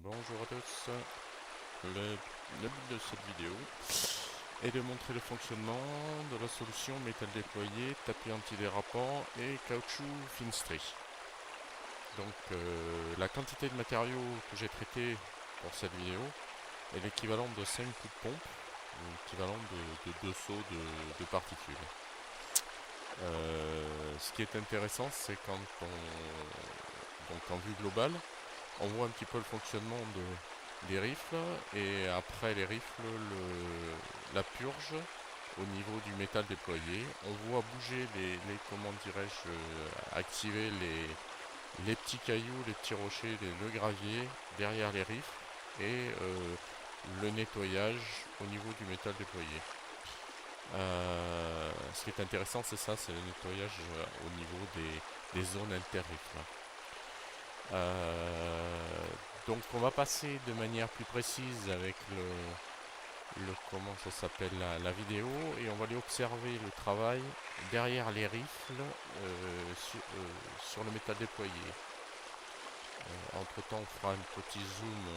Bonjour à tous. Le but de cette vidéo est de montrer le fonctionnement de la solution métal déployé, tapis antidérapant et caoutchouc Finstri. Donc la quantité de matériaux que j'ai traité pour cette vidéo est l'équivalent de 5 coups de pompe, l'équivalent de 2 seaux de particules. Ce qui est intéressant, c'est quand donc en vue globale, on voit un petit peu le fonctionnement des rifles, et après les rifles, la purge au niveau du métal déployé. On voit bouger comment dirais-je, activer les petits cailloux, les petits rochers, le gravier derrière les rifles, et le nettoyage au niveau du métal déployé. Ce qui est intéressant, c'est ça, c'est le nettoyage au niveau des zones inter-rifles. Donc on va passer de manière plus précise avec comment ça s'appelle, la vidéo, et on va aller observer le travail derrière les rifles sur le métal déployé. Entre temps, on fera un petit zoom.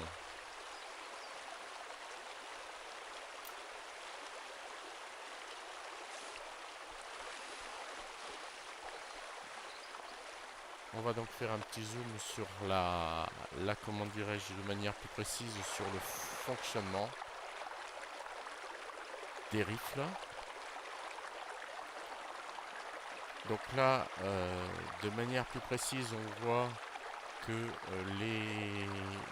On va donc faire un petit zoom sur comment dirais-je, de manière plus précise sur le fonctionnement des rifles. Donc là, de manière plus précise, on voit que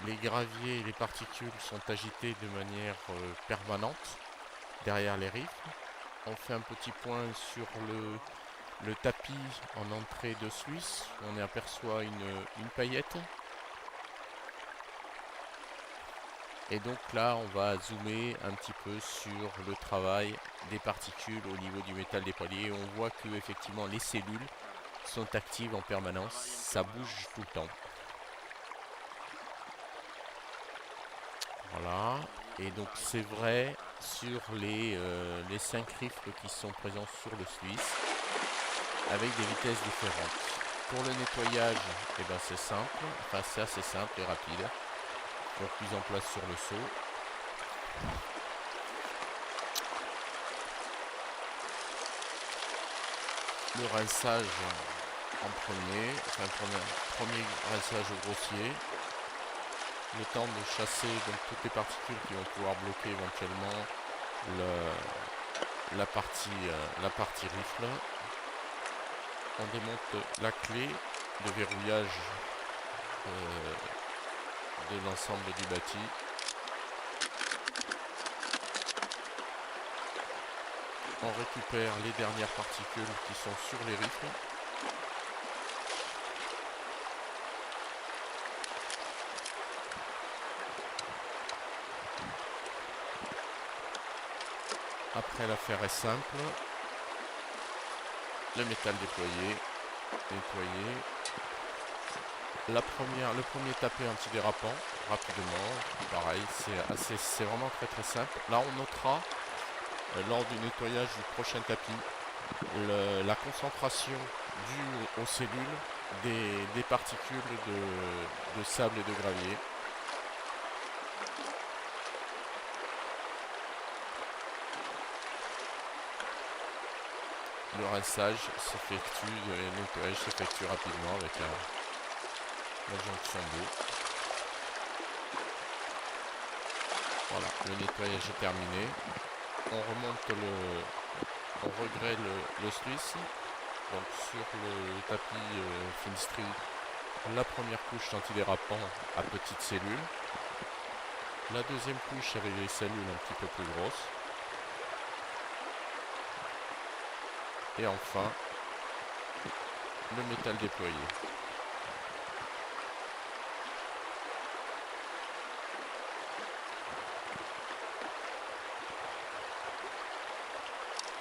les graviers et les particules sont agités de manière permanente derrière les rifles. On fait un petit point sur le tapis en entrée de Suisse. On y aperçoit une paillette. Et donc là, on va zoomer un petit peu sur le travail des particules au niveau du métal déployé. On voit que effectivement les cellules sont actives en permanence, ça bouge tout le temps. Voilà, et donc c'est vrai sur les 5 rifles qui sont présents sur le Suisse, avec des vitesses différentes. Pour le nettoyage, eh ben c'est simple, enfin c'est assez simple et rapide. Donc mise en place sur le seau. Le rinçage en premier, enfin premier rinçage au grossier. Le temps de chasser donc toutes les particules qui vont pouvoir bloquer éventuellement la partie rifle. On démonte la clé de verrouillage de l'ensemble du bâti. On récupère les dernières particules qui sont sur les rifles. Après, l'affaire est simple. Le métal déployé, nettoyé. Le premier tapé antidérapant, rapidement, pareil, c'est vraiment très simple. Là, on notera, lors du nettoyage du prochain tapis, la concentration due aux cellules des particules de sable et de gravier. Le rinçage s'effectue, le nettoyage s'effectue rapidement avec la jonction d'eau. Voilà, le nettoyage est terminé. On remonte on regrée le Suisse. Donc sur le tapis Finstri, la première couche antidérapant à petites cellules. La deuxième couche avec les cellules un petit peu plus grosses. Et enfin, le métal déployé.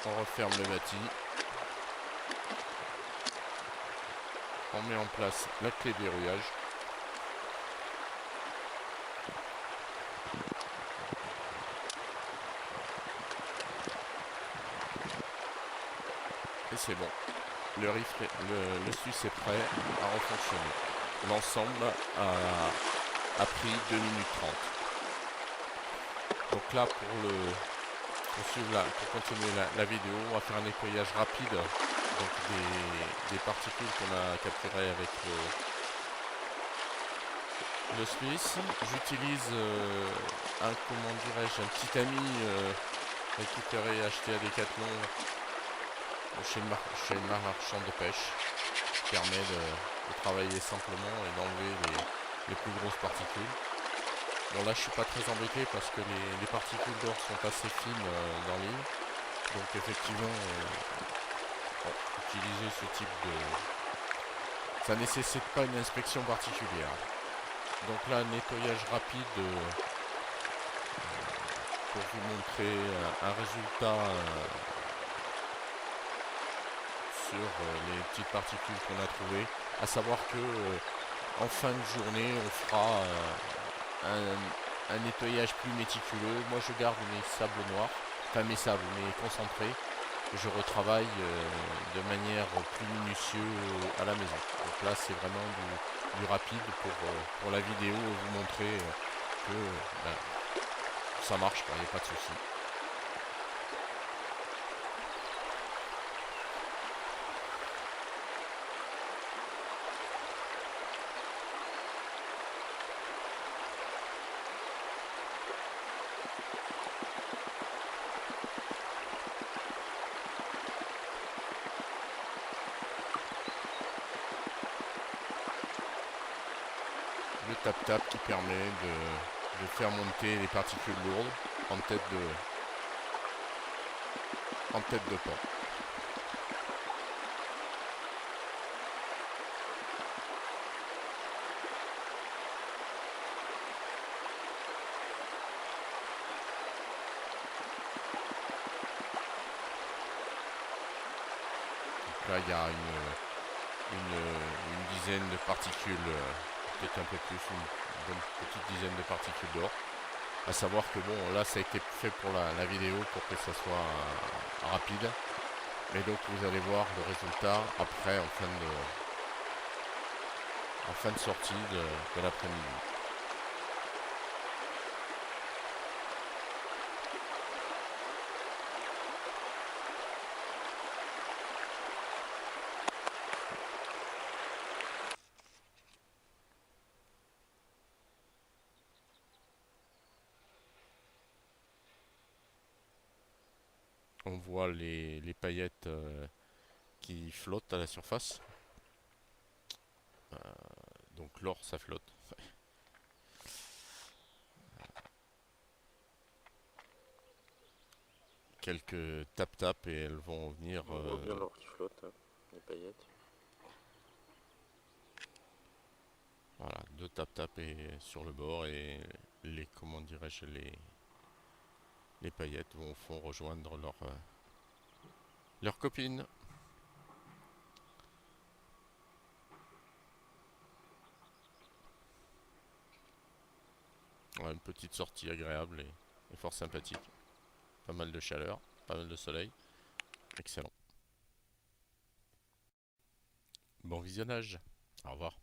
On referme le bâti. On met en place la clé de verrouillage. Et c'est bon. Le Suisse est prêt à refonctionner. L'ensemble a pris 2 minutes 30. Donc là pour continuer la vidéo, on va faire un nettoyage rapide donc des particules qu'on a capturées avec le Swiss. J'utilise comment dirais-je, un petit ami récupéré et acheté à Decathlon chez le marchand de pêche, qui permet de travailler simplement et d'enlever les plus grosses particules. Bon là je suis pas très embêté parce que les particules d'or sont assez fines dans l'île. Donc effectivement utiliser ce type de... ça nécessite pas une inspection particulière. Donc là un nettoyage rapide pour vous montrer un résultat sur les petites particules qu'on a trouvées. À savoir que en fin de journée on fera un nettoyage plus méticuleux. Moi je garde mes sables noirs, enfin mes sables, mes concentrés. Je retravaille de manière plus minutieuse à la maison. Donc là c'est vraiment du rapide pour la vidéo, vous montrer que ça marche, il n'y a pas de souci. Le tap-tap qui permet de faire monter les particules lourdes en tête de pont. Donc là il y a une dizaine de particules, peut-être un peu plus, une bonne petite dizaine de particules d'or. À savoir que bon, là ça a été fait pour la vidéo pour que ça soit rapide. Et donc vous allez voir le résultat après en fin de sortie de l'après-midi. On voit les paillettes qui flottent à la surface. Donc l'or ça flotte. Quelques tap-tap et elles vont venir... On voit bien l'or qui flotte, hein, les paillettes. Voilà, deux tap-tap sur le bord et les, comment dirais-je, les paillettes vont rejoindre leur copine. Ouais, une petite sortie agréable et fort sympathique. Pas mal de chaleur, pas mal de soleil. Excellent. Bon visionnage. Au revoir.